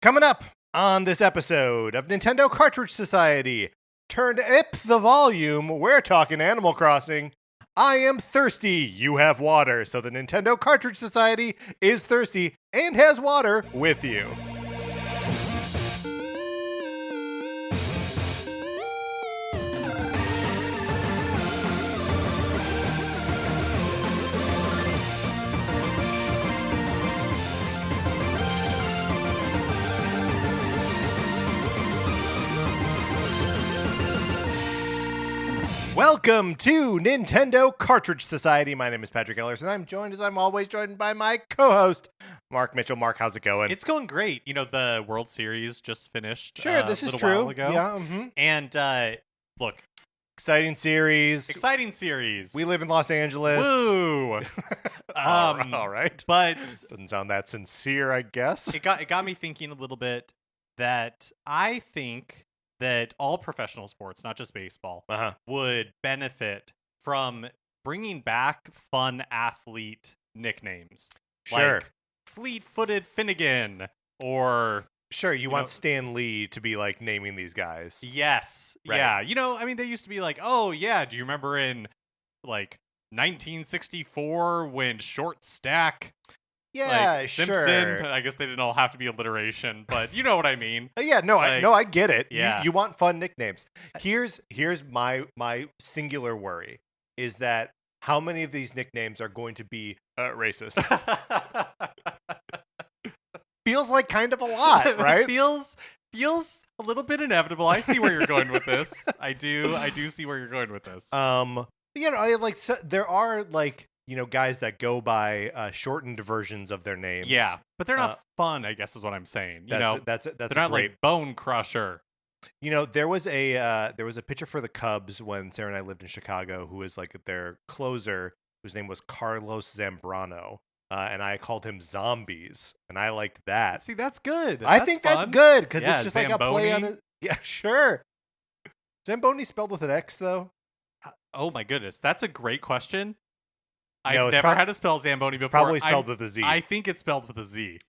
Coming up on this episode of Nintendo Cartridge Society, turn up the volume, we're talking Animal Crossing. I am thirsty, you have water, so the Nintendo Cartridge Society is thirsty and has water with you. Welcome to Nintendo Cartridge Society. My name is Patrick Ellers, and I'm joined, as I'm always joined by my co-host, Mark Mitchell. Mark, how's it going? It's going great. You know, the World Series just finished. Sure, this is a true. While ago. Yeah. And look, Exciting series. exciting series. We live in Los Angeles. Woo! All right. But Doesn't sound that sincere, I guess. it got me thinking a little bit that I think that all professional sports, not just baseball, would benefit from bringing back fun athlete nicknames. Sure. Like Fleet-Footed Finnegan or... Sure, you want Stan Lee to be like naming these guys. Yes. Right. Yeah. You know, I mean, they used to be like, oh, yeah, do you remember in like 1964 when Short Stack, Yeah, like Simpson? sure. I guess they didn't all have to be alliteration, but you know what I mean. Yeah, no, I get it. Yeah. You want fun nicknames. Here's my singular worry is that how many of these nicknames are going to be racist? Feels like kind of a lot, right? feels a little bit inevitable. I see where you're going with this. I do see where you're going with this. You know, there are guys that go by shortened versions of their names. Yeah, but they're not fun, I guess is what I'm saying. That's they're not great. like Bone Crusher. You know, there was a pitcher for the Cubs when Sarah and I lived in Chicago who was like their closer, whose name was Carlos Zambrano. And I called him Zombies, and I liked that. See, that's good. I think that's good because Yeah, it's just like a play on it. Yeah, sure. Zamboni spelled with an X, though. Oh my goodness, that's a great question. No, I've never had to spell Zamboni before. Probably spelled with a Z. I think it's spelled with a Z.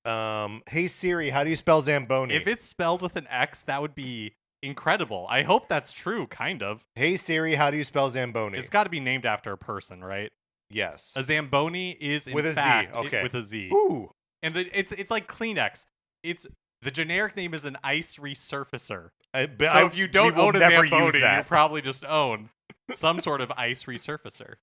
Hey Siri, how do you spell Zamboni? If it's spelled with an X, that would be incredible. I hope that's true, kind of. Hey Siri, how do you spell Zamboni? It's got to be named after a person, right? Yes. A Zamboni is with in fact a Z. Okay. with a Z. Ooh. And it's like Kleenex. It's the generic name is an ice resurfacer. So if you don't own a Zamboni, you probably just own some sort of ice resurfacer.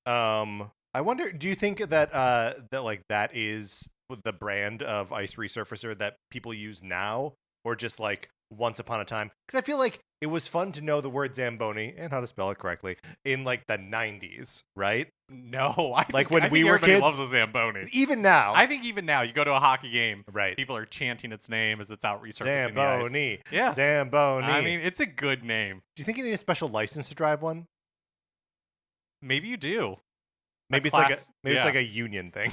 I wonder, do you think that that is the brand of ice resurfacer that people use now, or just like once upon a time? Because I feel like it was fun to know the word Zamboni and how to spell it correctly in like the 90s, right? No, I think we were kids, loves a Zamboni. Even now, I think even now, you go to a hockey game, right? People are chanting its name as it's out resurfacing Zamboni. the ice. Yeah, Zamboni. I mean, it's a good name. Do you think you need a special license to drive one? Maybe you do. Maybe it's like a union thing.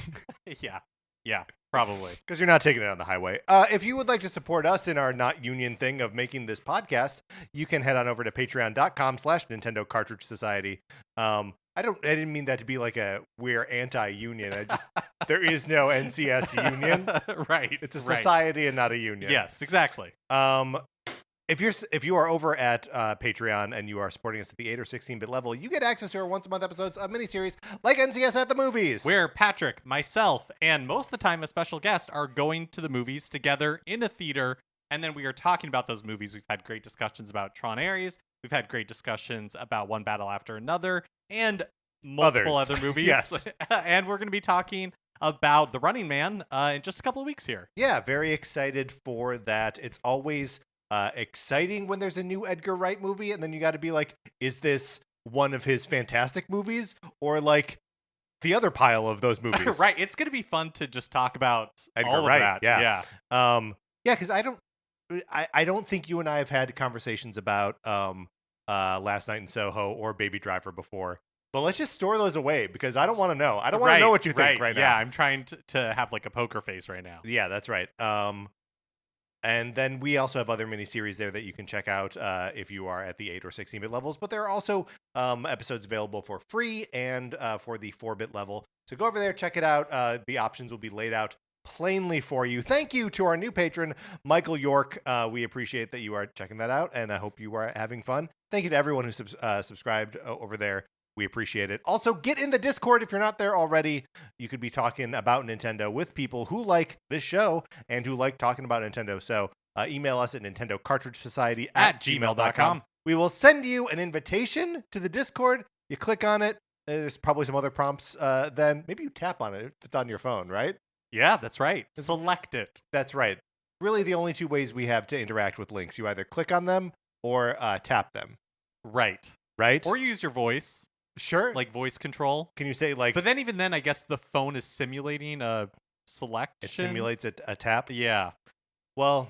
Yeah, probably. Because you're not taking it on the highway. If you would like to support us in our not union thing of making this podcast, you can head on over to patreon.com/Nintendo Cartridge Society. I didn't mean that to be like we're anti-union. There is no NCS union. Right. It's a society and not a union. Yes, exactly. If you are over at Patreon and you are supporting us at the 8 or 16-bit level, you get access to our once-a-month episodes of miniseries like NCS at the Movies, where Patrick, myself, and most of the time a special guest are going to the movies together in a theater, and then we are talking about those movies. We've had great discussions about Tron Ares. We've had great discussions about One Battle After Another, and multiple other movies. Yes. And we're going to be talking about The Running Man in just a couple of weeks here. Yeah, very excited for that. It's always exciting when there's a new Edgar Wright movie, and then you got to be like, is this one of his fantastic movies or like the other pile of those movies? Right. It's going to be fun to just talk about Edgar all Wright, of that. Yeah. Because I don't think you and I have had conversations about Last Night in Soho or Baby Driver before. But let's just store those away because I don't want to know. I don't want to know what you think right now. Yeah, I'm trying to have like a poker face right now. Yeah, that's right. And then we also have other miniseries there that you can check out if you are at the 8 or 16-bit levels. But there are also episodes available for free and for the 4-bit level. So go over there, check it out. The options will be laid out plainly for you. Thank you to our new patron, Michael York. We appreciate that you are checking that out, and I hope you are having fun. Thank you to everyone who subscribed over there. We appreciate it. Also, get in the Discord if you're not there already. You could be talking about Nintendo with people who like this show and who like talking about Nintendo. So email us at Nintendo Cartridge Society at gmail.com. We will send you an invitation to the Discord. You click on it. There's probably some other prompts. Then maybe you tap on it if it's on your phone, right? Yeah, that's right. Select it. That's right. Really, the only two ways we have to interact with links. You either click on them or tap them. Right. Right? Or use your voice. Sure. Like voice control. Can you say like... But then even then, I guess the phone is simulating a selection. It simulates a tap? Yeah. Well,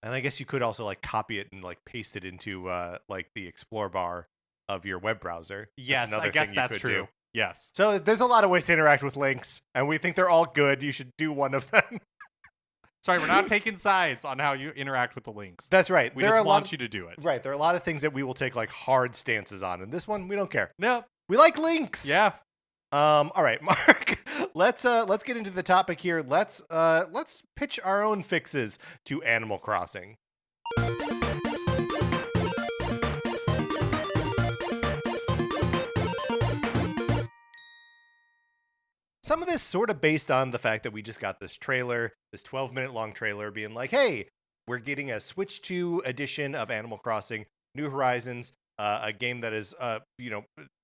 and I guess you could also like copy it and like paste it into like the explore bar of your web browser. Yes, I guess that's true. Do. Yes. So there's a lot of ways to interact with links, and we think they're all good. You should do one of them. Sorry, we're not taking sides on how you interact with the links. That's right. We just want you to do it. Right. There are a lot of things that we will take like hard stances on, and this one we don't care. No, we like links. Yeah. All right, Mark. Let's get into the topic here. Let's pitch our own fixes to Animal Crossing. Some of this sort of based on the fact that we just got this trailer, this 12-minute long trailer being like, hey, we're getting a Switch 2 edition of Animal Crossing, New Horizons, a game that is,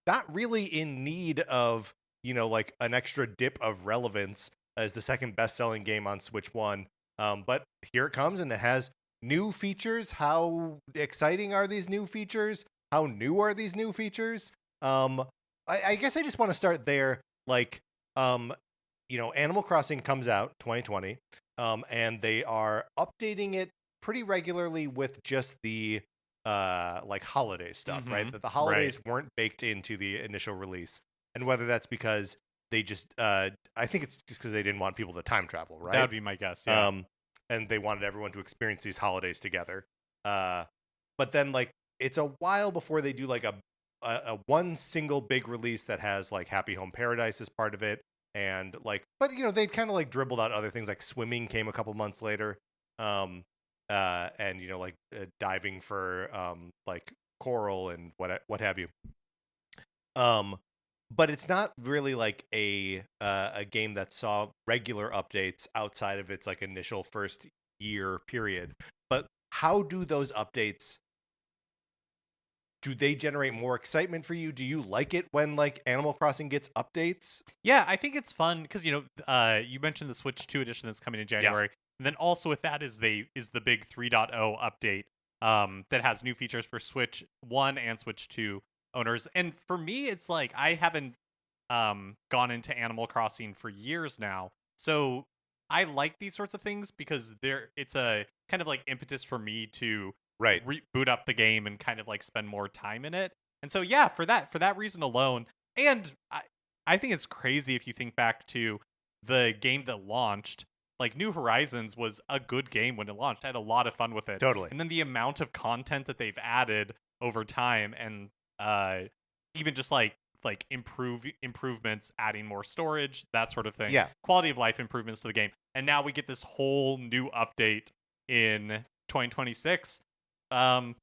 not really in need of, like an extra dip of relevance as the second best-selling game on Switch 1. But here it comes, and it has new features. How exciting are these new features? How new are these new features? I guess I just want to start there, like, Animal Crossing comes out 2020, and they are updating it pretty regularly with just the like holiday stuff, right? That the holidays weren't baked into the initial release, and whether that's because they just, I think it's just because they didn't want people to time travel, right? That would be my guess. Yeah. And they wanted everyone to experience these holidays together. But then like it's a while before they do like a one single big release that has like Happy Home Paradise as part of it, and like, but they kind of like dribbled out other things, like swimming came a couple months later, and like diving for like coral and what have you. But it's not really like a game that saw regular updates outside of its like initial first year period. But how do those updates? Do they generate more excitement for you? Do you like it when like Animal Crossing gets updates? Yeah, I think it's fun because you mentioned the Switch 2 edition that's coming in January, and then also with that is the big 3.0 update that has new features for Switch 1 and Switch 2 owners. And for me, it's like I haven't gone into Animal Crossing for years now, so I like these sorts of things because it's a kind of like impetus for me to boot up the game and kind of like spend more time in it. And so yeah, for that reason alone, and I think it's crazy if you think back to the game that launched, like New Horizons was a good game when it launched. I had a lot of fun with it. Totally. And then the amount of content that they've added over time, and even just like improvements, adding more storage, that sort of thing. Yeah. Quality of life improvements to the game. And now we get this whole new update in 2026. I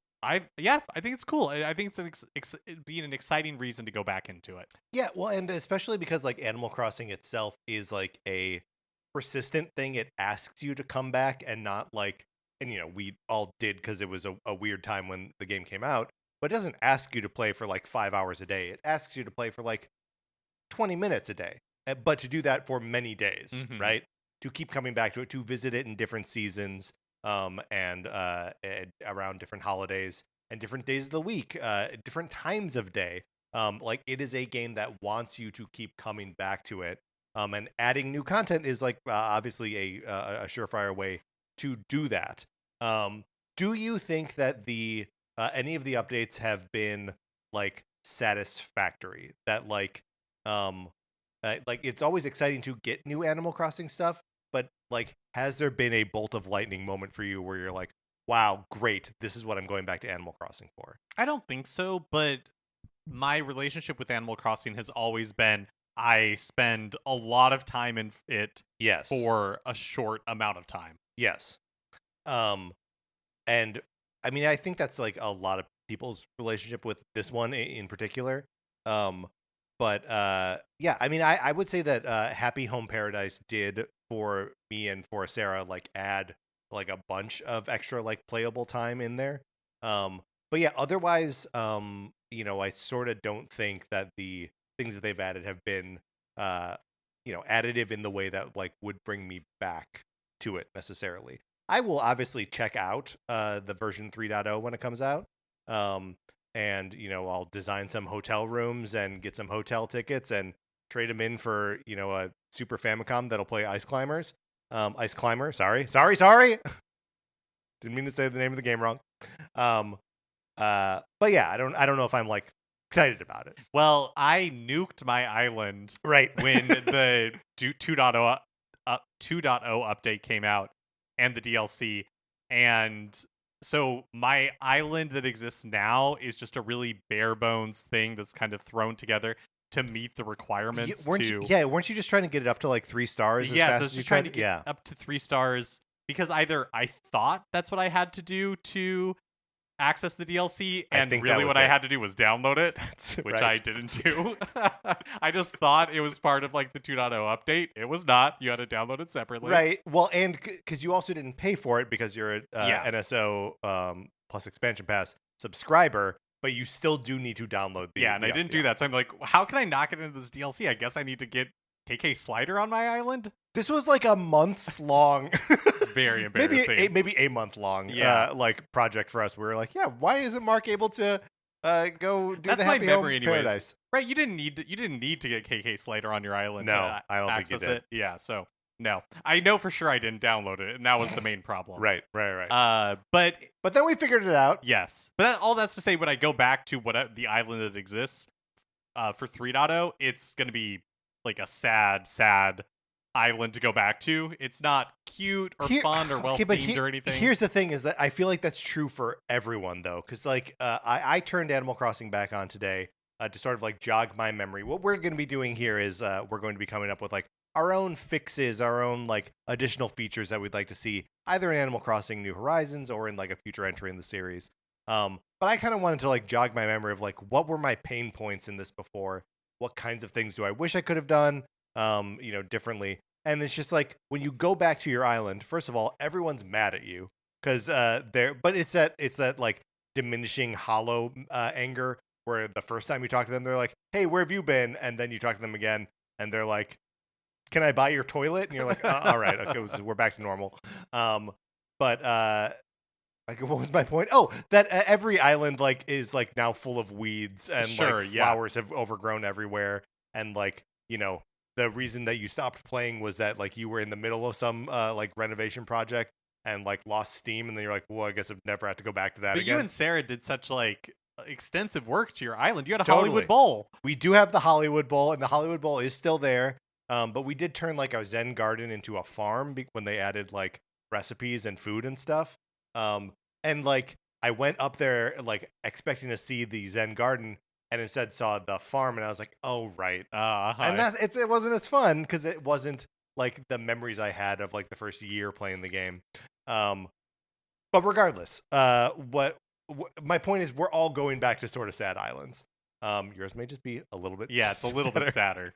think it's cool. I think it's being an exciting reason to go back into it. Yeah, well, and especially because like Animal Crossing itself is like a persistent thing. It asks you to come back and not like, and we all did because it was a weird time when the game came out, but it doesn't ask you to play for like 5 hours a day. It asks you to play for like 20 minutes a day, but to do that for many days, right? To keep coming back to it, to visit it in different seasons. And around different holidays and different days of the week, different times of day. Like it is a game that wants you to keep coming back to it. And adding new content is like obviously a surefire way to do that. Do you think that the any of the updates have been like satisfactory? That like it's always exciting to get new Animal Crossing stuff, but like, has there been a bolt of lightning moment for you where you're like, wow, great, this is what I'm going back to Animal Crossing for? I don't think so, but my relationship with Animal Crossing has always been, I spend a lot of time in it Yes. for a short amount of time. Yes. Um, and I mean, I think that's like a lot of people's relationship with this one in particular. Um, but yeah, I mean, I would say that Happy Home Paradise did for me and for Sarah like add like a bunch of extra like playable time in there. But yeah, otherwise, I sort of don't think that the things that they've added have been uh, additive in the way that like would bring me back to it necessarily. I will obviously check out the version 3.0 when it comes out. Um, and I'll design some hotel rooms and get some hotel tickets and trade them in for a Super Famicom that'll play Ice Climbers. Ice Climber, sorry. Didn't mean to say the name of the game wrong. But yeah, I don't know if I'm like excited about it. Well, I nuked my island Right. when the 2.0 update came out and the DLC. And so my island that exists now is just a really bare bones thing that's kind of thrown together to meet the requirements. Weren't you just trying to get it up to like 3 stars? Yes, fast I was as just you trying could? to get up to 3 stars because either I thought that's what I had to do to access the DLC, and really what I had to do was download it, which right. I didn't do. I just thought it was part of like the 2.0 update. It was not. You had to download it separately. Right. Well, and because you also didn't pay for it because you're a Yeah. NSO plus expansion pass subscriber, but you still do need to download the and I didn't do that. So I'm like, how can I not get into this DLC? I guess I need to get KK Slider on my island. This was like a months long, Very embarrassing. maybe a month long, Yeah. like project for us. We were like, yeah, why isn't Mark able to go do That's the my Happy Home memory, anyways. Paradise? Right? You didn't need to get KK Slider on your island. No, to I don't think access you did. it. Yeah. So no, I know for sure I didn't download it, and that was the main problem. Right. But then we figured it out. yes. But all that's to say, when I go back to the island that exists for 3.0, it's gonna be like a sad island to go back to. It's not cute or fun or well themed or anything. Here's the thing: is that I feel like that's true for everyone, though, because like I turned Animal Crossing back on today to sort of like jog my memory. What we're going to be doing here is we're going to be coming up with like our own fixes, our own like additional features that we'd like to see either in Animal Crossing New Horizons or in like a future entry in the series. But I kind of wanted to like jog my memory of like what were my pain points in this before? What kinds of things do I wish I could have done? Differently. And it's just like when you go back to your island, first of all, everyone's mad at you because but it's that like diminishing hollow anger where the first time you talk to them, they're like, "Hey, where have you been?" And then you talk to them again, and they're like, "Can I buy your toilet?" And you're like, "All right, okay, we're back to normal." But like, what was my point? Oh, that every island like is like now full of weeds and like flowers have overgrown everywhere, and like the reason that you stopped playing was that like you were in the middle of some like renovation project and like lost steam, and then you're like, well, I guess I've never have to go back to that but again. You and Sarah did such like extensive work to your island. You had a Totally. Hollywood Bowl. We do have the Hollywood Bowl, and the Hollywood Bowl is still there. But we did turn like our Zen garden into a farm when they added like recipes and food and stuff. And like I went up there like expecting to see the Zen garden, and instead saw the farm, and I was like, oh right. And it wasn't as fun because it wasn't like the memories I had of like the first year playing the game. But regardless, what my point is, we're all going back to sort of sad islands. Yours may just be a little bit it's a little bit sadder.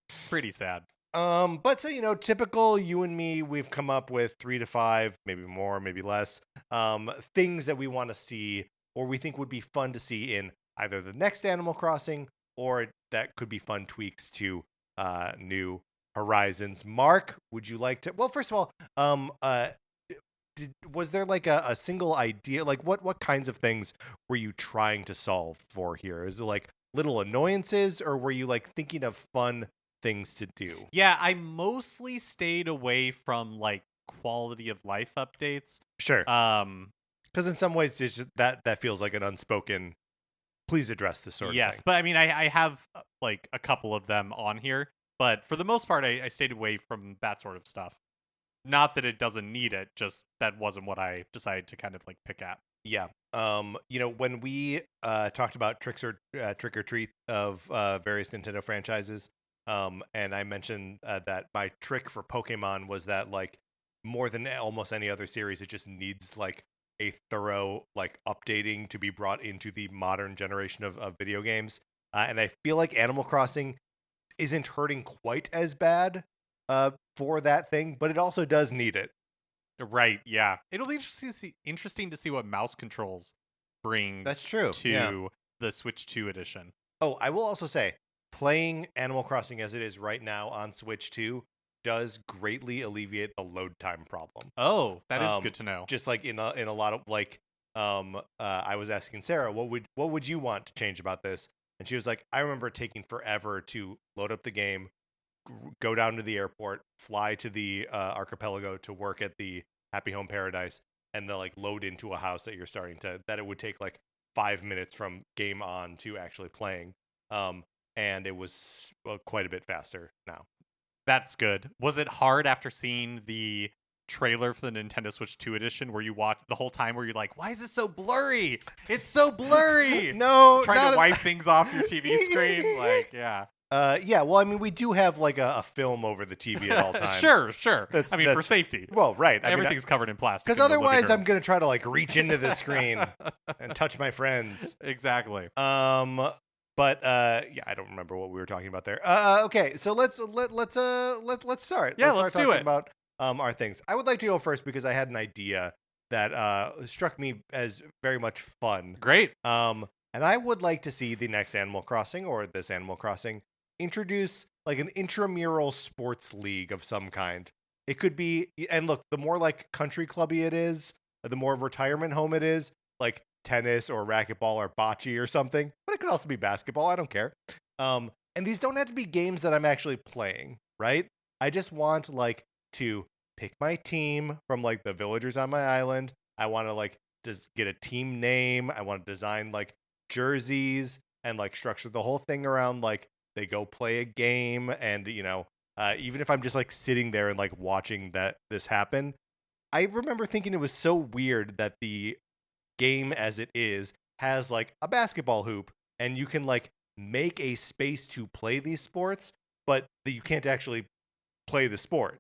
It's pretty sad. But so typical you and me, we've come up with 3 to 5, maybe more, maybe less, things that we want to see or we think would be fun to see in either the next Animal Crossing or that could be fun tweaks to New Horizons. Mark, would you like to? Well, first of all, was there like a single idea? Like what kinds of things were you trying to solve for here? Is it like little annoyances, or were you like thinking of fun things to do? Yeah, I mostly stayed away from like quality of life updates. Sure. Because in some ways it's just that feels like an unspoken, please address this sort of thing. Yes, but I mean I have like a couple of them on here, but for the most part I stayed away from that sort of stuff. Not that it doesn't need it, just that wasn't what I decided to kind of like pick at. Yeah. When we talked about trick or treat of various Nintendo franchises, And I mentioned that my trick for Pokemon was that like more than almost any other series, it just needs like a thorough like updating to be brought into the modern generation of video games. And I feel like Animal Crossing isn't hurting quite as bad for that thing, but it also does need it. Right, yeah. It'll be interesting to see what mouse controls brings That's true. Yeah. to the Switch 2 edition. Oh, I will also say, playing Animal Crossing as it is right now on Switch 2 does greatly alleviate the load time problem. Oh, that is good to know. Just like in a lot of like, I was asking Sarah, what would you want to change about this? And she was like, I remember taking forever to load up the game, go down to the airport, fly to the archipelago to work at the Happy Home Paradise, and then like load into a house that you're starting to. That it would take like 5 minutes from game on to actually playing. And it was quite a bit faster now. That's good. Was it hard after seeing the trailer for the Nintendo Switch 2 edition where you watch the whole time where you're like, why is it so blurry? It's so blurry. No, trying to wipe things off your TV screen. Like, yeah. Yeah, well, I mean, we do have like a film over the TV at all times. Sure. That's for safety. Well, right. Everything's covered in plastic. Because otherwise, I'm going to try to like reach into the screen and touch my friends. Exactly. But yeah, I don't remember what we were talking about there. Okay, so let's start. Yeah, let's do start talking it. about our things. I would like to go first because I had an idea that struck me as very much fun. Great. And I would like to see the next Animal Crossing or this Animal Crossing introduce like an intramural sports league of some kind. It could be, and look, the more like country clubby it is, the more retirement home it is, like tennis or racquetball or bocce or something. But it could also be basketball. I don't care. And these don't have to be games that I'm actually playing, right? I just want like to pick my team from like the villagers on my island. I want to like just get a team name. I want to design like jerseys and like structure the whole thing around like they go play a game. And even if I'm just like sitting there and like watching this happen, I remember thinking it was so weird that the game as it is has like a basketball hoop and you can like make a space to play these sports, but you can't actually play the sport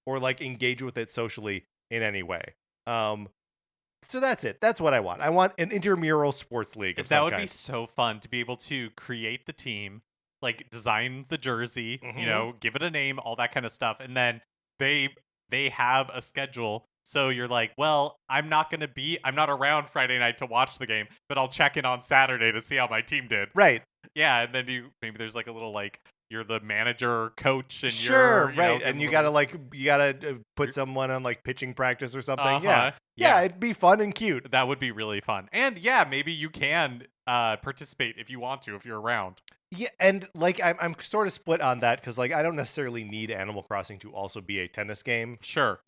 or like engage with it socially in any way. So that's it. That's what I want. I want an intramural sports league. That would be so fun to be able to create the team, like design the jersey, give it a name, all that kind of stuff, and then they have a schedule. So you're like, well, I'm not around Friday night to watch the game, but I'll check in on Saturday to see how my team did. Right. Yeah, and then maybe there's like a little like you're the manager or coach and sure, right. And you gotta put someone on like pitching practice or something. Yeah, it'd be fun and cute. That would be really fun. And yeah, maybe you can participate if you want to, if you're around. Yeah, and like I'm sort of split on that because like I don't necessarily need Animal Crossing to also be a tennis game. Sure.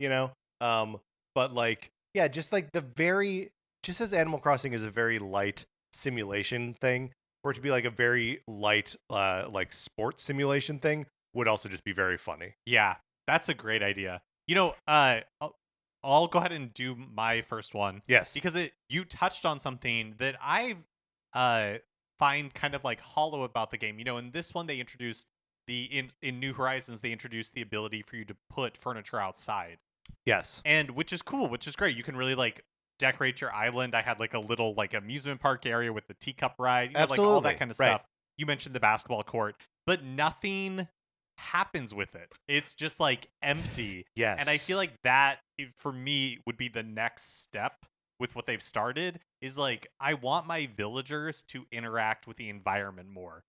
But like, yeah, just as Animal Crossing is a very light simulation thing, for it to be like a very light like sports simulation thing would also just be very funny. Yeah, that's a great idea. I'll go ahead and do my first one. Yes. Because you touched on something that I've find kind of like hollow about the game. In this one they introduced in New Horizons they introduced the ability for you to put furniture outside. Yes. And which is cool, which is great. You can really like decorate your island. I had like a little like amusement park area with the teacup ride, Absolutely. like all that kind of stuff. Right. You mentioned the basketball court, but nothing happens with it. It's just like empty. Yes. And I feel like that for me would be the next step with what they've started is like I want my villagers to interact with the environment more.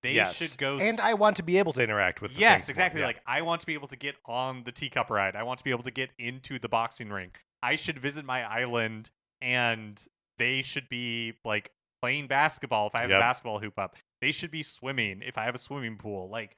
They should go and I want to be able to interact with the Yes, exactly. more. Like I want to be able to get on the teacup ride. I want to be able to get into the boxing ring. I should visit my island and they should be like playing basketball if I have a basketball hoop up. They should be swimming if I have a swimming pool. Like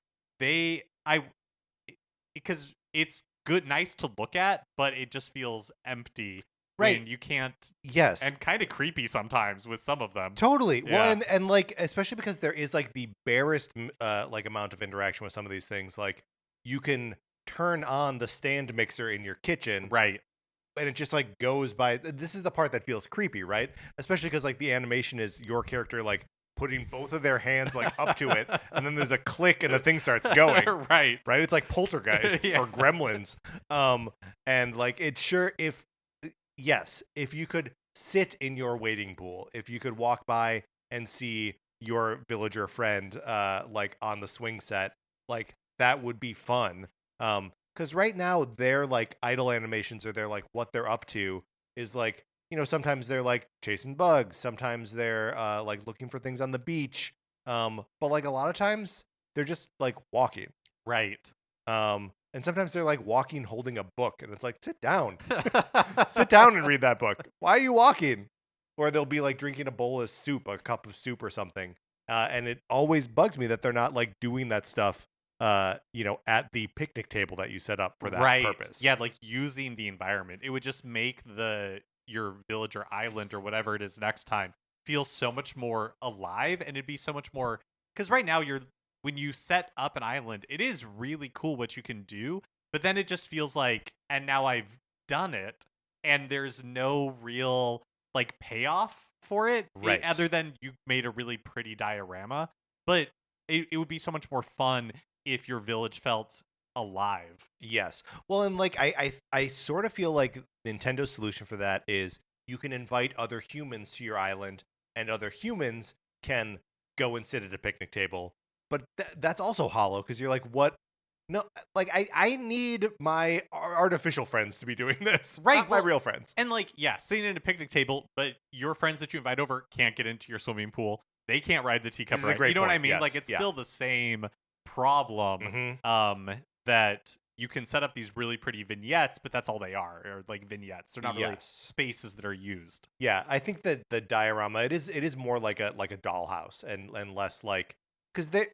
because it's nice to look at, but it just feels empty. Right. And you can't. Yes. And kind of creepy sometimes with some of them. Totally. Yeah. Well, and like, especially because there is like the barest like amount of interaction with some of these things. Like you can turn on the stand mixer in your kitchen. Right. And it just like goes by. This is the part that feels creepy, right? Especially because like the animation is your character like putting both of their hands like up to it, and then there's a click and the thing starts going. Right. Right? It's like Poltergeist Yeah. or Gremlins. And like it's sure if yes, if you could sit in your wading pool, if you could walk by and see your villager friend like on the swing set, like that would be fun. Because right now their like idle animations or their like what they're up to is like, sometimes they're like chasing bugs, sometimes they're like looking for things on the beach. But like a lot of times they're just like walking. Right. And sometimes they're like walking holding a book, and it's like, sit down. Sit down and read that book. Why are you walking? Or they'll be like drinking a bowl of soup, a cup of soup or something. And it always bugs me that they're not like doing that stuff, at the picnic table that you set up for that Right. purpose. Yeah, like using the environment. It would just make your village or island or whatever it is next time feel so much more alive, and it'd be so much more, because right now when you set up an island, it is really cool what you can do, but then it just feels like, and now I've done it, and there's no real like payoff for it, Right. other than you made a really pretty diorama. But it would be so much more fun if your village felt alive. Yes. Well, and like I sort of feel like Nintendo's solution for that is you can invite other humans to your island, and other humans can go and sit at a picnic table. But that's also hollow, because you're like, what? No, like I need my artificial friends to be doing this, Right, not my well, real friends. And like, yeah, sitting at a picnic table, but your friends that you invite over can't get into your swimming pool. They can't ride the teacup This is a ride. great You know what I point, mean? yes, Like, it's yeah. still the same problem. Mhm. That you can set up these really pretty vignettes, but that's all they are, or like vignettes. They're not really Yes. spaces that are used. Yeah, I think that the diorama it is more like a dollhouse and less like, because they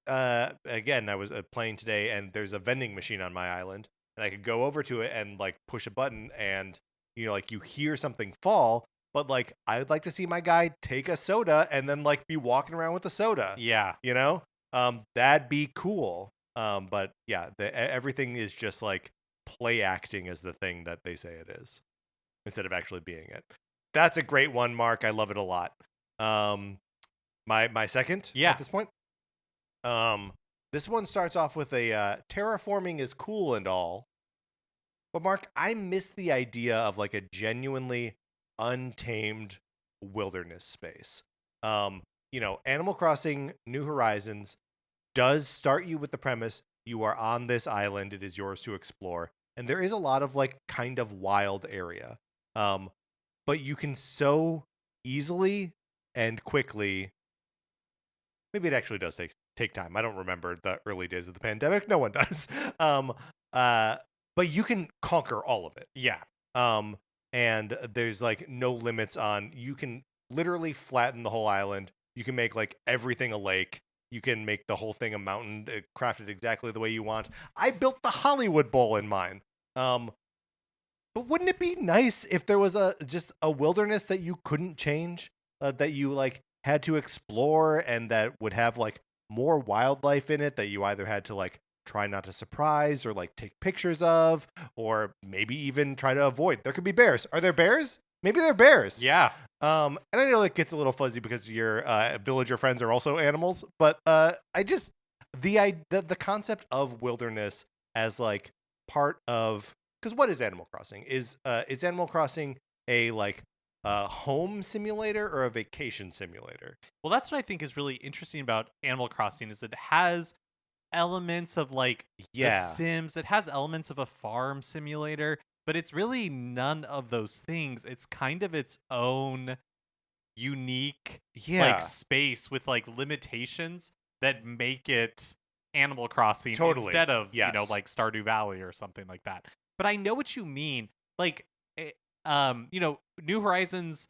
again, I was playing today and there's a vending machine on my island, and I could go over to it and like push a button, and like you hear something fall, but like I would like to see my guy take a soda and then like be walking around with a soda. Yeah. That'd be cool. But yeah, everything is just like play acting is the thing that they say it is, instead of actually being it. That's a great one, Mark. I love it a lot. My second at this point. This one starts off with a terraforming is cool and all, but Mark, I miss the idea of like a genuinely untamed wilderness space. Animal Crossing New Horizons does start you with the premise you are on this island, it is yours to explore, and there is a lot of like kind of wild area, but you can so easily and quickly, maybe it actually does take time, I don't remember the early days of the pandemic, no one does, but you can conquer all of it. Yeah. And there's like no limits on, you can literally flatten the whole island, you can make like everything a lake, you can make the whole thing a mountain, crafted exactly the way you want. I built the Hollywood Bowl in mine. But wouldn't it be nice if there was just a wilderness that you couldn't change, that you like had to explore, and that would have like more wildlife in it that you either had to like try not to surprise or like take pictures of, or maybe even try to avoid. There could be bears. Are there bears? Maybe they're bears. Yeah. And I know it gets a little fuzzy because your villager friends are also animals, but I just the concept of wilderness as like part of, because what is Animal Crossing? Is Animal Crossing a like a home simulator or a vacation simulator? Well, that's what I think is really interesting about Animal Crossing, is it has elements of like Yeah. The Sims. It has elements of a farm simulator, but it's really none of those things. It's kind of its own unique Yeah. like space with like limitations that make it Animal Crossing Totally. instead of Yes. like Stardew Valley or something like that. But I know what you mean. Like New Horizons,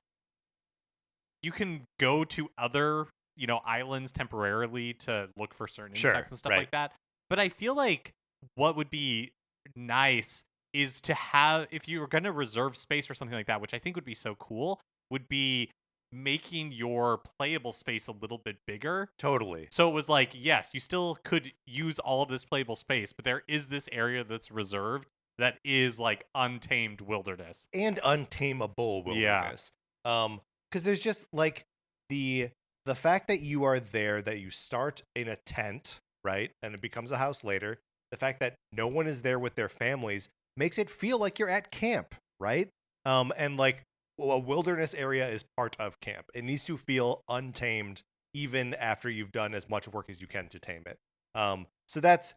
you can go to other islands temporarily to look for certain Sure, insects and stuff right. like that. But I feel like what would be nice is to have, if you were going to reserve space for something like that, which I think would be so cool, would be making your playable space a little bit bigger. Totally. So it was like, yes, you still could use all of this playable space, but there is this area that's reserved that is like untamed wilderness. And untamable wilderness. Because there's just like the fact that you are there, that you start in a tent, right, and it becomes a house later, the fact that no one is there with their families makes it feel like you're at camp, right? And like a wilderness area is part of camp. It needs to feel untamed even after you've done as much work as you can to tame it. So that's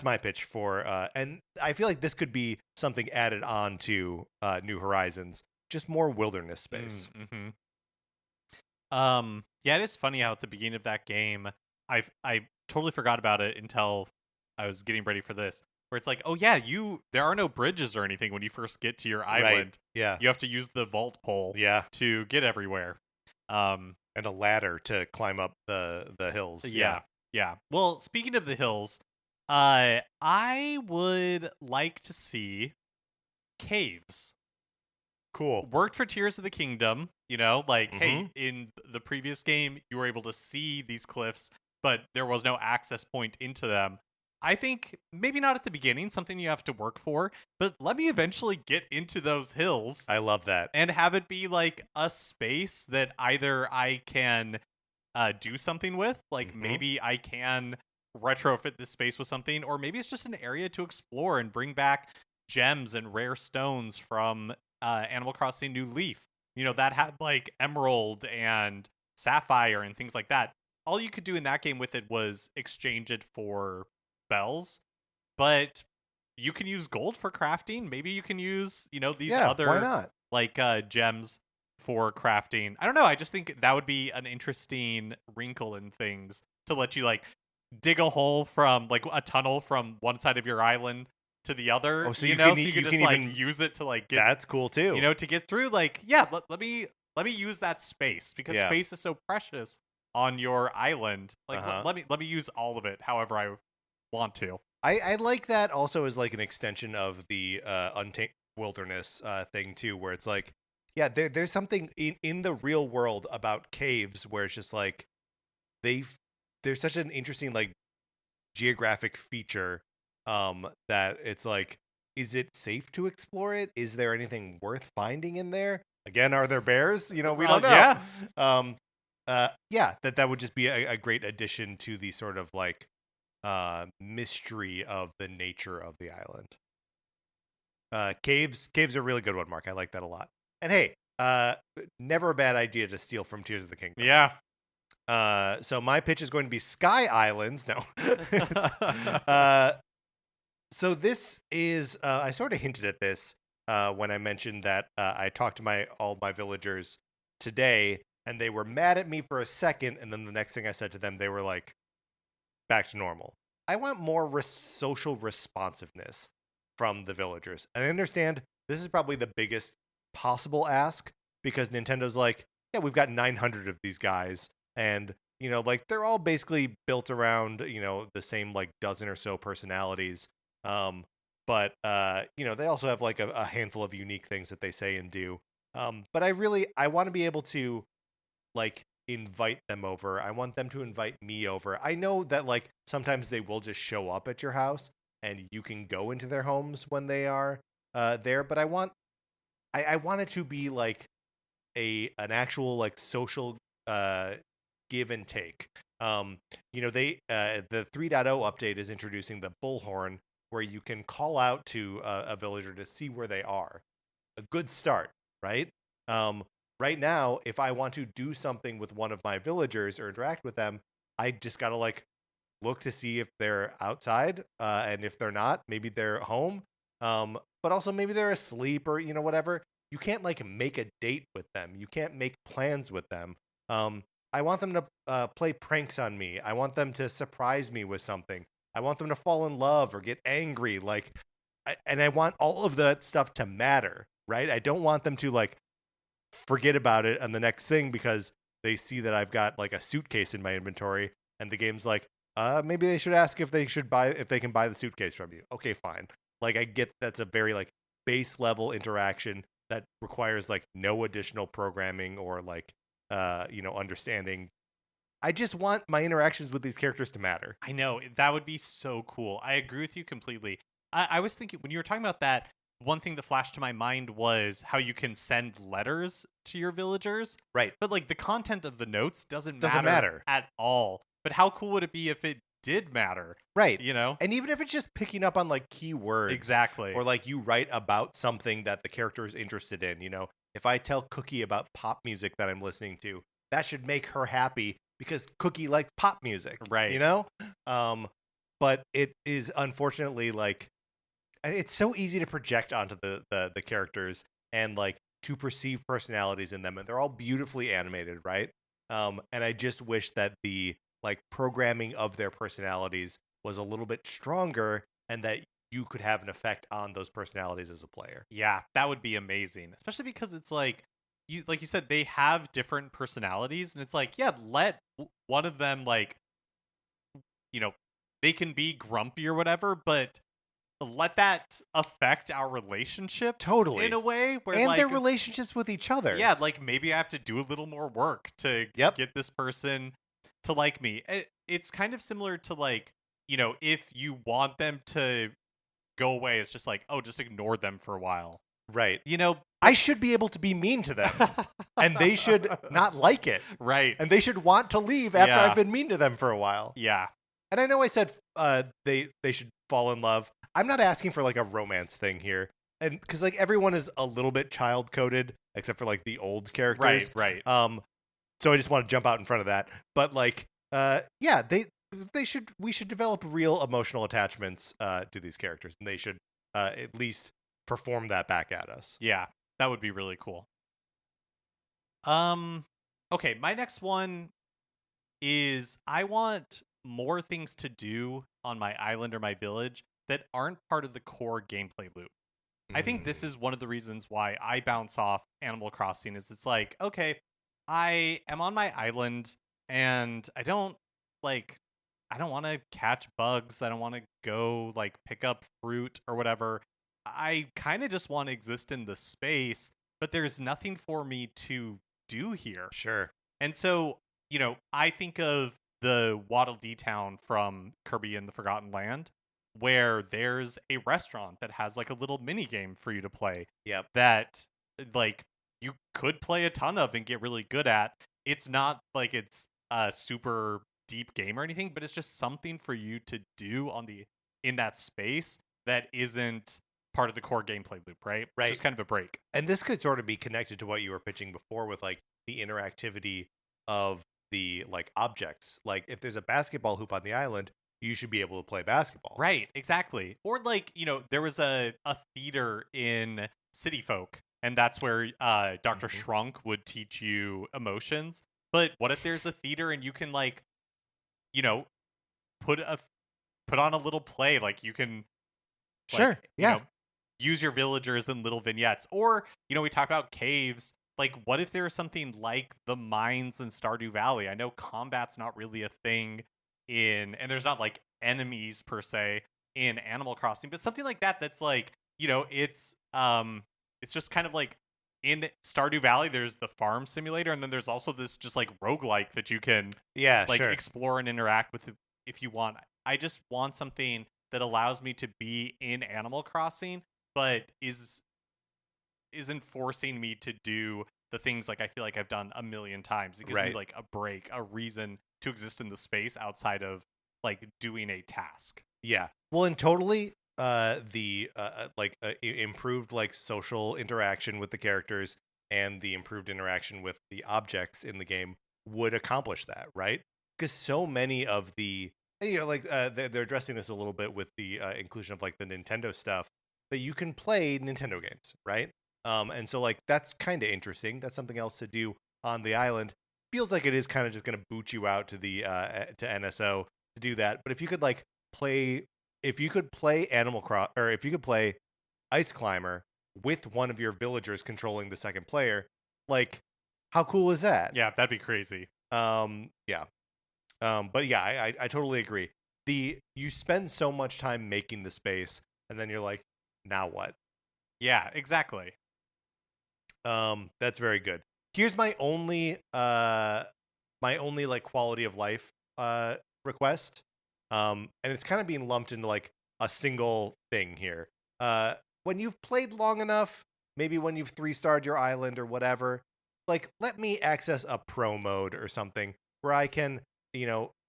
my pitch for and I feel like this could be something added on to New Horizons, just more wilderness space. Mm-hmm. Yeah, it is funny how at the beginning of that game, I totally forgot about it until I was getting ready for this. Where it's like, oh yeah, there are no bridges or anything when you first get to your island. Right. Yeah. You have to use the vault pole Yeah. to get everywhere. And a ladder to climb up the hills. Yeah. Well, speaking of the hills, I would like to see caves. Cool. Worked for Tears of the Kingdom, like, hey, Mhm. in the previous game, you were able to see these cliffs, but there was no access point into them. I think maybe not at the beginning, something you have to work for, but let me eventually get into those hills I love that. and have it be like a space that either I can do something with, like Mhm. maybe I can retrofit this space with something, or maybe it's just an area to explore and bring back gems and rare stones from Animal Crossing New Leaf. That had like emerald and sapphire and things like that. All you could do in that game with it was exchange it for bells, but you can use gold for crafting. Maybe you can use, these Yeah, other why not? like gems for crafting. I don't know. I just think that would be an interesting wrinkle in things to let you like dig a hole from like a tunnel from one side of your island to the other. Oh, so you you know, can so you you can just can like even use it to like get, That's cool too. to get through. Like, yeah, let me use that space because Yeah. space is so precious on your island. Like, Uh-huh. let me use all of it however I want to. I like that also as like an extension of the untamed wilderness thing too, where it's like, yeah, there's something in the real world about caves where it's just like there's such an interesting like geographic feature that it's like, is it safe to explore it? Is there anything worth finding in there? Again, are there bears? We don't know. Yeah. Yeah, that would just be a great addition to the sort of like mystery of the nature of the island. Caves are a really good one, Mark. I like that a lot. And hey, never a bad idea to steal from Tears of the Kingdom. Yeah. So my pitch is going to be Sky Islands. No. So this is I sort of hinted at this when I mentioned that I talked to all my villagers today, and they were mad at me for a second, and then the next thing I said to them, they were like, back to normal. I want more social responsiveness from the villagers. And I understand this is probably the biggest possible ask because Nintendo's like, yeah, we've got 900 of these guys. And, like they're all basically built around, the same like dozen or so personalities. But they also have like a handful of unique things that they say and do. But I want to be able to like invite them over. I want them to invite me over. I know that like sometimes they will just show up at your house and you can go into their homes when they are there, but I want it to be like an actual like social give and take. They the 3.0 update is introducing the bullhorn where you can call out to a villager to see where they are. A good start, right? Right now, if I want to do something with one of my villagers or interact with them, I just gotta like look to see if they're outside, and if they're not, maybe they're home. But also maybe they're asleep or whatever. You can't like make a date with them. You can't make plans with them. I want them to play pranks on me. I want them to surprise me with something. I want them to fall in love or get angry. And I want all of that stuff to matter, right? I don't want them to like forget about it on the next thing because they see that I've got like a suitcase in my inventory and the game's like, maybe they should ask if they can buy the suitcase from you. Okay, fine. Like I get that's a very like base level interaction that requires like no additional programming or like understanding. I just want my interactions with these characters to matter. I know that would be so cool. I agree with you completely. I was thinking when you were talking about that, one thing that flashed to my mind was how you can send letters to your villagers, Right. but like the content of the notes doesn't Doesn't matter. at all. But how cool would it be if it did matter? Right. You know? And even if it's just picking up on like keywords, Exactly. or like you write about something that the character is interested in, if I tell Cookie about pop music that I'm listening to, that should make her happy because Cookie likes pop music, Right. But it is unfortunately like, and it's so easy to project onto the characters and like to perceive personalities in them, and they're all beautifully animated, right? And I just wish that the like programming of their personalities was a little bit stronger, and that you could have an effect on those personalities as a player. Yeah, that would be amazing. Especially because it's like you said, they have different personalities, and it's like, yeah, let one of them like, you know, they can be grumpy or whatever, but let that affect our relationship Totally. in a way where And like their relationships with each other. yeah, like maybe I have to do a little more work to Yep. get this person to like me. It's kind of similar to like, if you want them to go away, it's just like, oh, just ignore them for a while. Right. You know, I should be able to be mean to them, and they should not like it. right. And they should want to leave after Yeah. I've been mean to them for a while. Yeah. And I know I said they should fall in love. I'm not asking for like a romance thing here, and because like everyone is a little bit child coded except for like the old characters. Right. So I just want to jump out in front of that. But like, yeah, we should develop real emotional attachments to these characters, and they should at least perform that back at us. Yeah. That would be really cool. Okay, my next one is I want more things to do on my island or my village that aren't part of the core gameplay loop. I think this is one of the reasons why I bounce off Animal Crossing is it's like, okay, I am on my island and I don't want to catch bugs. I don't want to go like pick up fruit or whatever. I kind of just want to exist in the space, but there's nothing for me to do here. Sure. And so, I think of the Waddle Dee town from Kirby and the Forgotten Land, where there's a restaurant that has like a little mini game for you to play. Yep. That like you could play a ton of and get really good at. It's not like it's a super deep game or anything, but it's just something for you to do in that space that isn't part of the core gameplay loop, right? Right. Just kind of a break. And this could sort of be connected to what you were pitching before with like the interactivity of the like objects. Like if there's a basketball hoop on the island, you should be able to play basketball. Right, exactly. Or like, there was a theater in City Folk, and that's where Dr. Shrunk would teach you emotions. But what if there's a theater and you can like, put on a little play, like you can Sure. Yeah. Use your villagers in little vignettes. Or, we talked about caves. Like, what if there was something like the mines in Stardew Valley? I know combat's not really a thing and there's not like enemies per se in Animal Crossing, but something like that that's like, it's just kind of like in Stardew Valley, there's the farm simulator, and then there's also this just like roguelike that you can explore and interact with if you want. I just want something that allows me to be in Animal Crossing, but isn't forcing me to do the things like I feel like I've done a million times. It gives me like a break, a reason to exist in the space outside of like doing a task. Yeah. Well, and totally the improved like social interaction with the characters and the improved interaction with the objects in the game would accomplish that, right? Because so many of the they're addressing this a little bit with the inclusion of like the Nintendo stuff, that you can play Nintendo games, right? And so like that's kind of interesting. That's something else to do on the island. Feels like it is kind of just going to boot you out to the to NSO to do that. But if you could play Animal Cross, or if you could play Ice Climber with one of your villagers controlling the second player, like how cool is that? Yeah, that'd be crazy. Yeah. But yeah, I totally agree. You spend so much time making the space, and then you're like, now what? Yeah, exactly. That's very good. Here's my only like quality of life request. And it's kind of being lumped into like a single thing here. when you've played long enough, maybe when you've 3-starred your island or whatever, like let me access a pro mode or something where I can,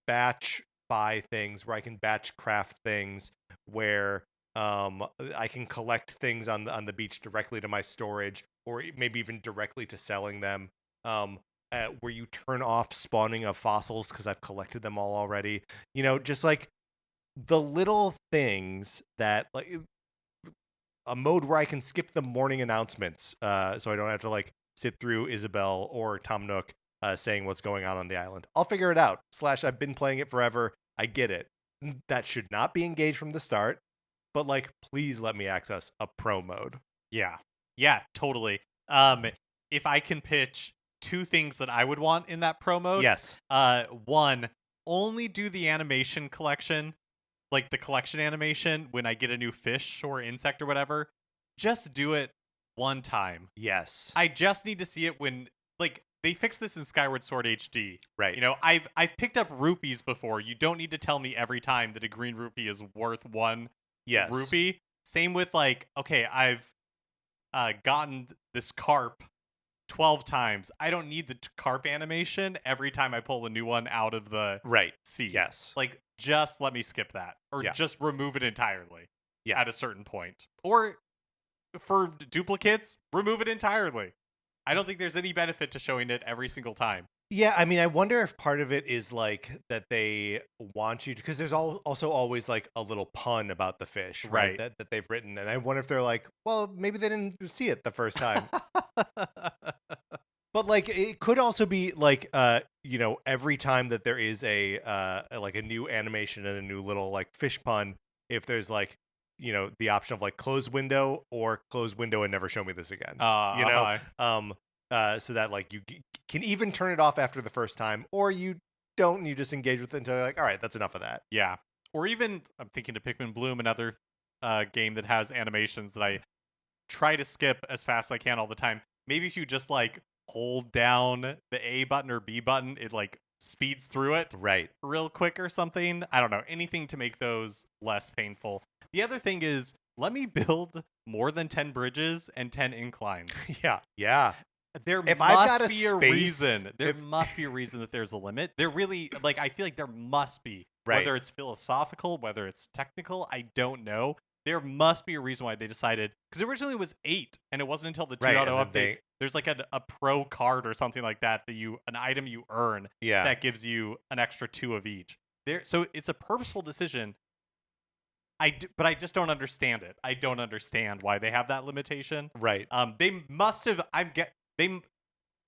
batch buy things, where I can batch craft things, where I can collect things on the beach directly to my storage, or maybe even directly to selling them. Where you turn off spawning of fossils because I've collected them all already. Just like the little things that like a mode where I can skip the morning announcements, so I don't have to like sit through Isabel or Tom Nook saying what's going on the island. I'll figure it out. / I've been playing it forever. I get it. That should not be engaged from the start, but like, please let me access a pro mode. Yeah, totally. If I can pitch 2 things that I would want in that pro mode. Yes. One, only do the animation collection, like the collection animation when I get a new fish or insect or whatever. Just do it one time. Yes. I just need to see it when, like, they fixed this in Skyward Sword HD. Right. I've picked up rupees before. You don't need to tell me every time that a green rupee is worth 1 rupee. Same with like, okay, I've gotten this carp 12 times. I don't need the carp animation every time I pull a new one out of the sea. Yes. Like, just let me skip that. Or just remove it entirely at a certain point. Or for duplicates, remove it entirely. I don't think there's any benefit to showing it every single time. Yeah, I mean, I wonder if part of it is like that they want you to, because there's also always like a little pun about the fish, right? That they've written, and I wonder if they're like, well, maybe they didn't see it the first time. But like, it could also be like, every time that there is a like a new animation and a new little like fish pun, if there's like, the option of like close window or close window and never show me this again. So that like you can even turn it off after the first time, or you don't, and you just engage with it until you're like, all right, that's enough of that. Yeah. Or even, I'm thinking of Pikmin Bloom, another game that has animations that I try to skip as fast as I can all the time. Maybe if you just like hold down the A button or B button, it like speeds through it real quick or something. I don't know, anything to make those less painful. The other thing is, let me build more than 10 bridges and 10 inclines. Yeah. There must be a reason that there's a limit. There really, like, I feel like there must be. Whether it's philosophical, whether it's technical, I don't know. There must be a reason why they decided, because originally it was 8, and it wasn't until the 2.0 update. There's like a pro card or something like that an item you earn that gives you an extra 2 of each. So it's a purposeful decision. But I just don't understand it. I don't understand why they have that limitation. Right. They must have. I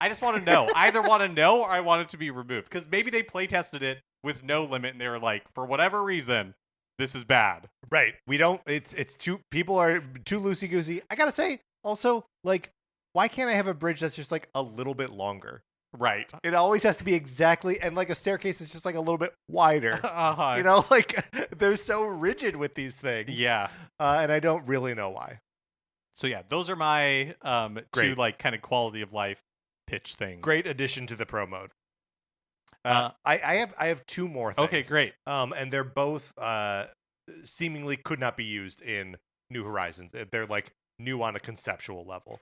just want to know. I either want to know or I want it to be removed, because maybe they play tested it with no limit and they were like, for whatever reason, this is bad. Right. We don't. It's too. People are too loosey goosey. I gotta say, also, like, why can't I have a bridge that's just like a little bit longer? Right. It always has to be exactly, and like a staircase is just like a little bit wider. Like they're so rigid with these things. Yeah. And I don't really know why. So yeah, those are my 2 like kind of quality of life pitch things. Great addition to the pro mode. I have 2 more things. Okay, great. And they're both seemingly could not be used in New Horizons. They're like new on a conceptual level.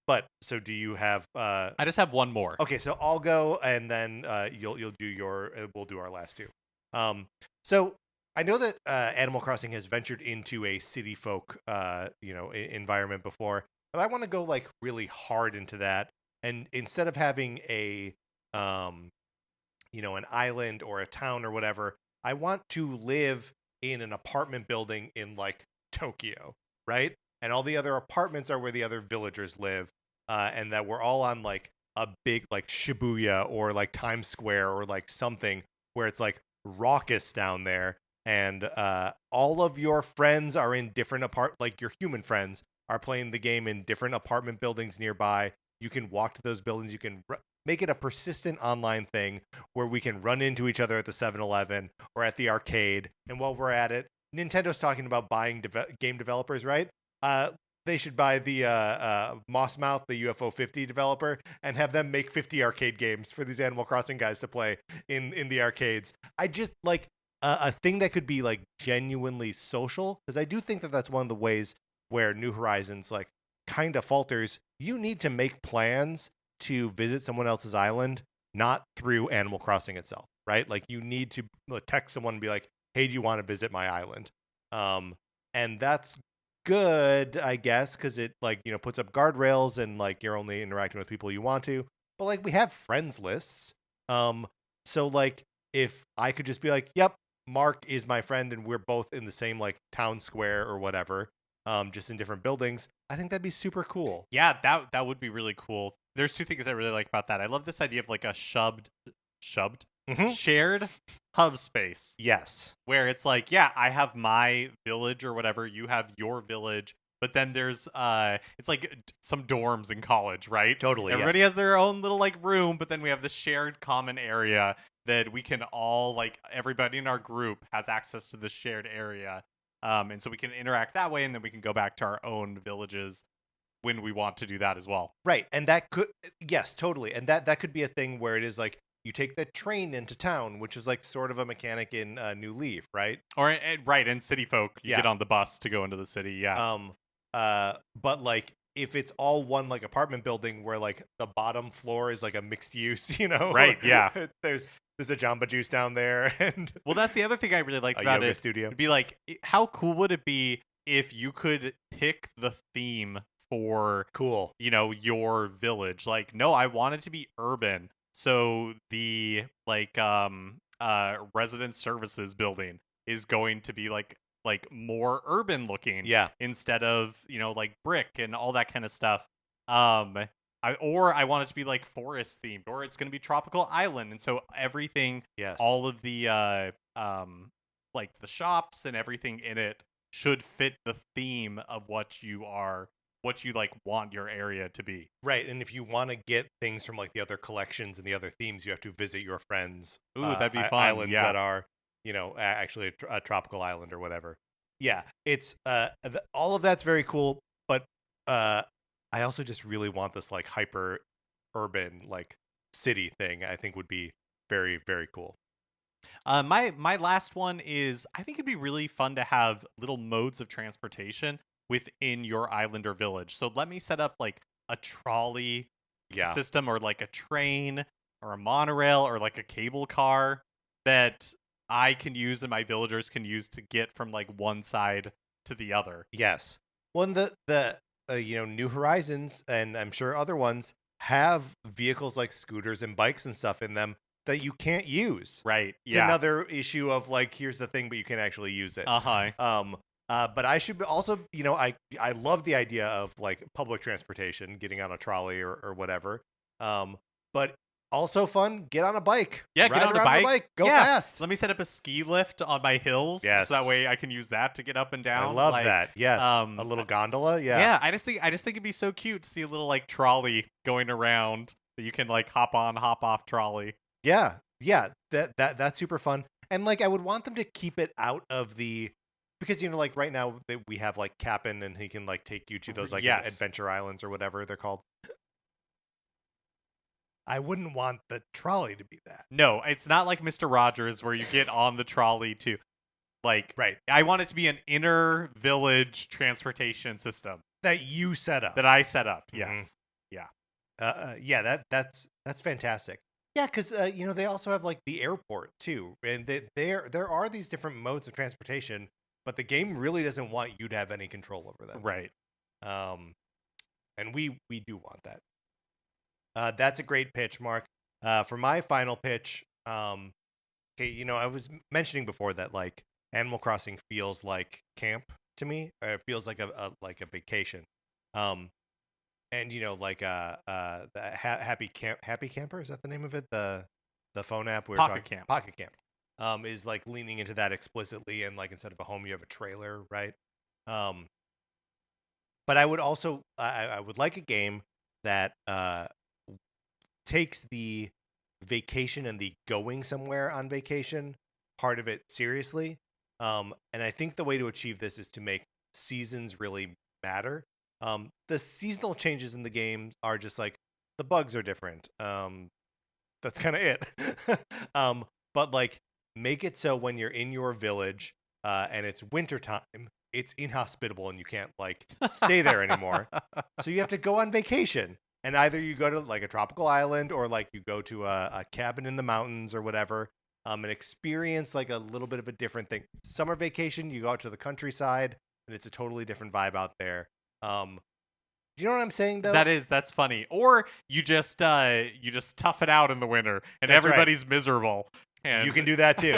But so do you have? I just have one more. Okay, so I'll go, and then you'll do your. We'll do our last 2. So I know that Animal Crossing has ventured into a city folk, environment before, but I want to go like really hard into that, and instead of having a, an island or a town or whatever, I want to live in an apartment building in like Tokyo, right? And all the other apartments are where the other villagers live, and that we're all on like a big like Shibuya or like Times Square or like something where it's like raucous down there, and all of your friends are in different like your human friends are playing the game in different apartment buildings nearby. You can walk to those buildings. You can make it a persistent online thing where we can run into each other at the 7-Eleven or at the arcade. And while we're at it, Nintendo's talking about buying game developers, right? They should buy the Mossmouth, the UFO 50 developer, and have them make 50 arcade games for these Animal Crossing guys to play in the arcades. I just like a thing that could be like genuinely social, because I do think that that's one of the ways where New Horizons like kind of falters, you need to make plans to visit someone else's island, not through Animal Crossing itself, right? Like you need to text someone and be like, "Hey, do you want to visit my island?" And that's good, I guess, because it like puts up guardrails and like you're only interacting with people you want to. But like we have friends lists, so like if I could just be like, "Yep, Mark is my friend, and we're both in the same like town square or whatever, just in different buildings," I think that'd be super cool. Yeah, that would be really cool. There's two things I really like about that. I love this idea of like a shubbed Mhm. shared hub space Yes. where it's like, yeah, I have my village or whatever, you have your village, but then there's it's like some dorms in college, right? Totally. Everybody yes. has their own little like room, but then we have the shared common area that we can all like everybody in our group has access to the shared area. And so we can interact that way, and then we can go back to our own villages when we want to do that as well. Right. And that could, yes, totally. And that could be a thing where it is like you take the train into town, which is like sort of a mechanic in New Leaf, right? Or right in City Folk, you Yeah. get on the bus to go into the city. Yeah. But like if it's all one like apartment building where like the bottom floor is like a mixed use, Right, yeah. there's a Jamba Juice down there and Well, that's the other thing I really liked a about yoga it. studio. It'd be like, how cool would it be if you could pick the theme for Cool. your village? Like, no, I want it to be urban, so the like resident services building is going to be like more urban looking, Yeah. instead of like brick and all that kind of stuff. I want it to be like forest themed, or it's going to be tropical island, and so everything, Yes. all of the like the shops and everything in it should fit the theme of what you like want your area to be. Right, and if you want to get things from like the other collections and the other themes, you have to visit your friends' Ooh, that'd be fun. islands Yeah. that are, actually a tropical island or whatever. Yeah, it's all of that's very cool, but I also just really want this like hyper urban like city thing. I think would be very very cool. My last one is, I think it'd be really fun to have little modes of transportation within your island or village. So let me set up like a trolley Yeah, system, or like a train or a monorail or like a cable car that I can use and my villagers can use to get from like one side to the other. yes. Well, and the New Horizons and I'm sure other ones have vehicles like scooters and bikes and stuff in them that you can't use. Right. It's Yeah. another issue of like, here's the thing, but you can't actually use it. Uh-huh. But I should also, I love the idea of like public transportation, getting on a trolley or whatever. But also fun, get on a bike. Yeah, get Ride on a around bike. Go Yeah. fast. Let me set up a ski lift on my hills, Yes. so that way I can use that to get up and down. I love Like, that. Yes, a little gondola. Yeah. Yeah, I just think it'd be so cute to see a little like trolley going around that you can like hop on, hop off trolley. Yeah. That's super fun. And like I would want them to keep it out of the, because like right now we have like Cap'n and he can like take you to those like Yes. adventure islands or whatever they're called. I wouldn't want the trolley to be that. No, it's not like Mr. Rogers where you get on the trolley to like, Right. I want it to be an inner village transportation system That you set up. that I set up. Mhm. Yes. Yeah, that's fantastic. Yeah, because they also have like the airport too, and there are these different modes of transportation, but the game really doesn't want you to have any control over them. Right. And we do want that. That's a great pitch, Mark. For my final pitch, okay, I was mentioning before that like Animal Crossing feels like camp to me. Or it feels like a vacation. And like the Happy Camper, is that the name of it? The phone app we were Pocket talking Camp. Pocket Camp. Is like leaning into that explicitly, and like instead of a home you have a trailer, right? But I would also I would like a game that takes the vacation and the going somewhere on vacation part of it seriously. And I think the way to achieve this is to make seasons really matter. The seasonal changes in the game are just like the bugs are different. That's kind of it. But like make it so when you're in your village and it's wintertime, it's inhospitable and you can't like stay there anymore. So you have to go on vacation. And either you go to like a tropical island or like you go to a cabin in the mountains or whatever, and experience like a little bit of a different thing. Summer vacation, you go out to the countryside and it's a totally different vibe out there. Do you know what I'm saying though? That's funny. Or you just tough it out in the winter and That's right. everybody's miserable. And You can do that too.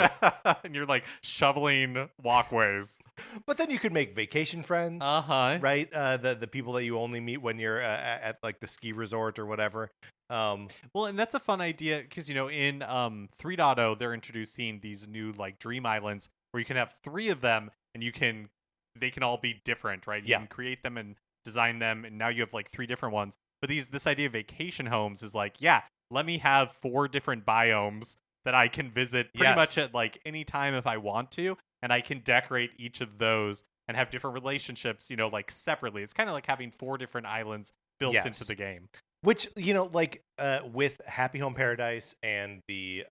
and you're like shoveling walkways. But then you could make vacation friends, Uh-huh. right? The people that you only meet when you're at like the ski resort or whatever. Well, and that's a fun idea because in 3.0 they're introducing these new like dream islands where you can have 3 of them and they can all be different, right? You Yeah. can create them and design them, and now you have like 3 different ones. But this idea of vacation homes is like, yeah, let me have 4 different biomes that I can visit pretty much Yes. at like any time if I want to, and I can decorate each of those and have different relationships, like separately. It's kind of like having 4 different islands built Yes. into the game. Which like with Happy Home Paradise and the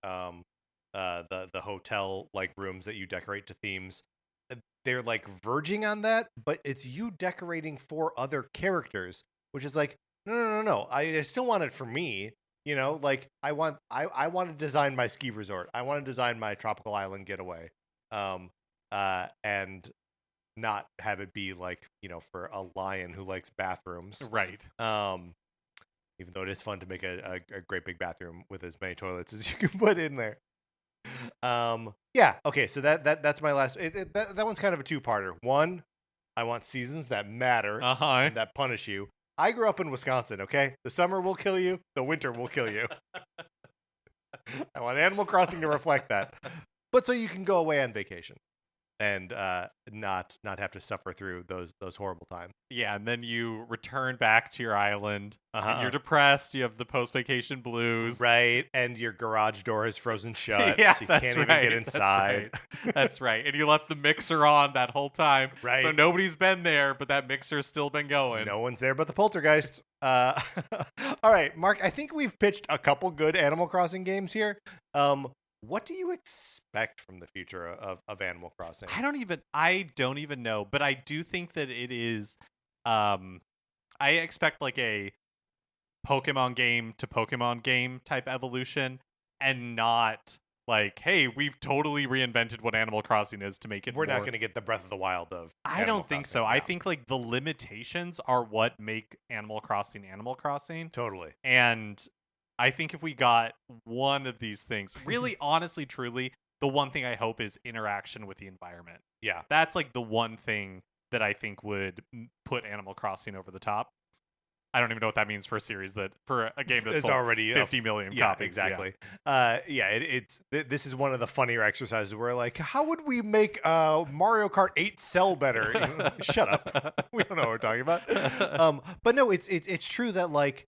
hotel like rooms that you decorate to themes, they're like verging on that, but it's you decorating for other characters, which is like no. I still want it for me. Like I want to design my ski resort. I want to design my tropical island getaway, and not have it be like for a lion who likes bathrooms, Right. even though it is fun to make a great big bathroom with as many toilets as you can put in there. Yeah, okay, so that's my last. That one's kind of a two-parter. One, I want seasons that matter Uh-huh. and that punish you. I grew up in Wisconsin, okay? The summer will kill you, the winter will kill you. I want Animal Crossing to reflect that. But so you can go away on vacation and not have to suffer through those horrible times. Yeah, and then you return back to your island. And Uh-huh. you're depressed. You have the post-vacation blues. Right, and your garage door is frozen shut, Yeah, so you that's can't even right. get inside. That's right. That's right. And you left the mixer on that whole time. Right. So nobody's been there, but that mixer's still been going. No one's there but the poltergeist. All right, Mark, I think we've pitched a couple good Animal Crossing games here. What do you expect from the future of Animal Crossing? I don't even know, but I do think that it is I expect like a Pokemon game to Pokemon game type evolution, and not like, hey, we've totally reinvented what Animal Crossing is to make it We're not more... going to get the Breath of the Wild of I Animal don't think Crossing, so. I no. think like the limitations are what make Animal Crossing. Totally. And I think if we got one of these things, really, honestly, truly, the one thing I hope is interaction with the environment. Yeah. That's like the one thing that I think would put Animal Crossing over the top. I don't even know what that means for a game that's It's sold already 50 million yeah, copies. exactly. This is one of the funnier exercises where like, how would we make Mario Kart 8 sell better? Shut up. We don't know what we're talking about. But no, it's true that like,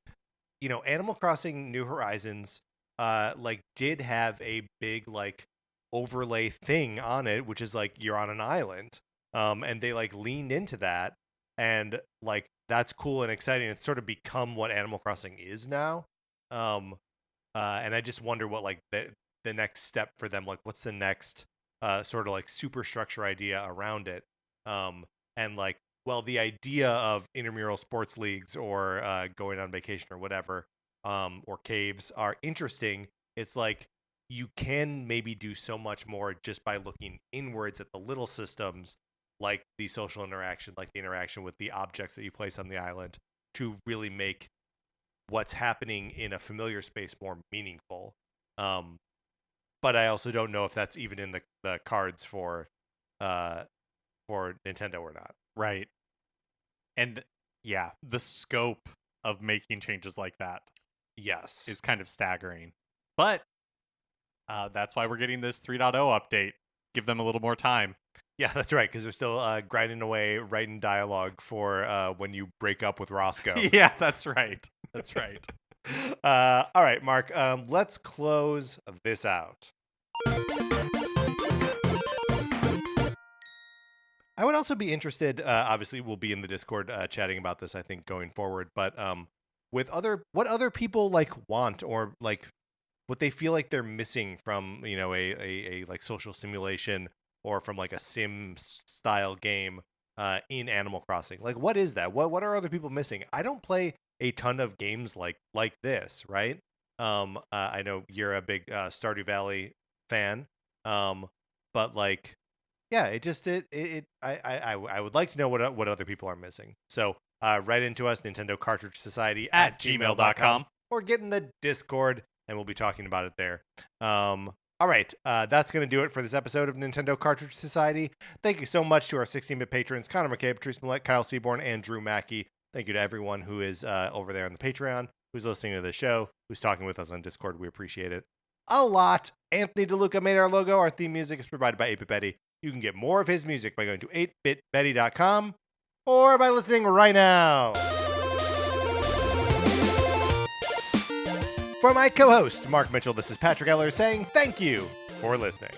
Animal Crossing New Horizons like did have a big like overlay thing on it, which is like you're on an island. And they like leaned into that, and like that's cool and exciting. It's sort of become what Animal Crossing is now. And I just wonder what like the next step for them, like what's the next sort of like superstructure idea around it. And like, well, the idea of intramural sports leagues or going on vacation or whatever, or caves are interesting. It's like you can maybe do so much more just by looking inwards at the little systems, like the social interaction, like the interaction with the objects that you place on the island, to really make what's happening in a familiar space more meaningful. But I also don't know if that's even in the cards for Nintendo or not. Right. And yeah, the scope of making changes like that Yes. is kind of staggering. But that's why we're getting this 3.0 update. Give them a little more time. Yeah, that's right, because they're still grinding away, writing dialogue for when you break up with Roscoe. Yeah, that's right. That's right. All right, Mark, let's close this out. I would also be interested, obviously we'll be in the Discord chatting about this, I think, going forward, but with what other people like want, or like what they feel like they're missing from, a like social simulation, or from like a sim style game. in Animal Crossing. Like, what is that? What are other people missing? I don't play a ton of games like this, right? I know you're a big Stardew Valley fan, but like, yeah, I would like to know what other people are missing. So write into us, Nintendo Cartridge Society at gmail.com, or get in the Discord, and we'll be talking about it there. All right, that's going to do it for this episode of Nintendo Cartridge Society. Thank you so much to our 16-bit patrons, Connor McCabe, Patrice Millette, Kyle Seaborn, and Drew Mackey. Thank you to everyone who is over there on the Patreon, who's listening to the show, who's talking with us on Discord. We appreciate it a lot. Anthony DeLuca made our logo. Our theme music is provided by 8-Bit Betty. You can get more of his music by going to 8bitbetty.com or by listening right now. For my co-host, Mark Mitchell, this is Patrick Eller saying thank you for listening.